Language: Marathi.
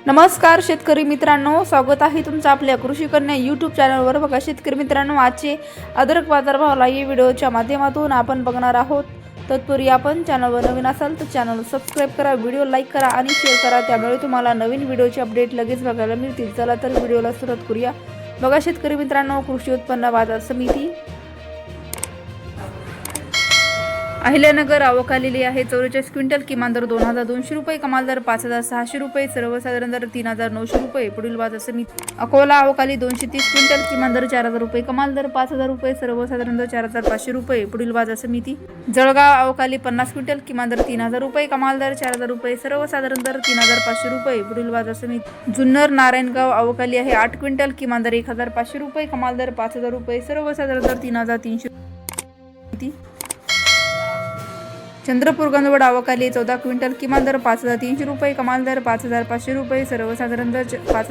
नमस्कार शेतकरी मित्रांनो, स्वागत आहे तुमचं आपल्या कृषी कन्या यूट्यूब चॅनलवर। बघा शेतकरी मित्रांनो, आजचे अद्रक बाजारभाव लाईव्ह व्हिडिओच्या माध्यमातून आपण बघणार आहोत। तत्पूर्वी आपण चॅनलवर नवीन असाल तर चॅनल सबस्क्राइब करा, व्हिडिओ लाईक करा आणि शेअर करा, त्यामुळे तुम्हाला नवीन व्हिडिओचे अपडेट लगेच बघायला मिळतील। चला तर व्हिडिओला सुरुवात करूया। बघा शेतकरी मित्रांनो, कृषी उत्पन्न बाजार समिती अहिल्यानगर आवक आलेली आहे 44 क्विंटल, किमान दर 2200 रुपये, कमाल दर 5600 रुपये, सर्वसाधारण दर 3900 रुपये। पुढील बाजार समिती अकोला आवक आली 230 क्विंटल, किमान दर 4000 रुपये, कमाल दर 5000 रुपये, सर्वसाधारण दर 4500 रुपये। पुढील बाजार समिती जळगाव आवक आली 50 क्विंटल, किमान दर 3000 रुपये, कमाल दर 4000 रुपये, सर्वसाधारण दर 3500 रुपये। पुढील बाजार समिती जुन्नर नारायणगाव आवक आली आहे 8 क्विंटल, किमान दर 1500 रुपये, कमाल दर 5000 रुपये, सर्वसाधारण दर 3300। चंद्रपूर गंधवड आवक आली 14 क्विंटल, किमान दर 5300 रुपये, कमाल दर 5500 रुपये, सर्वसाधारण दर 5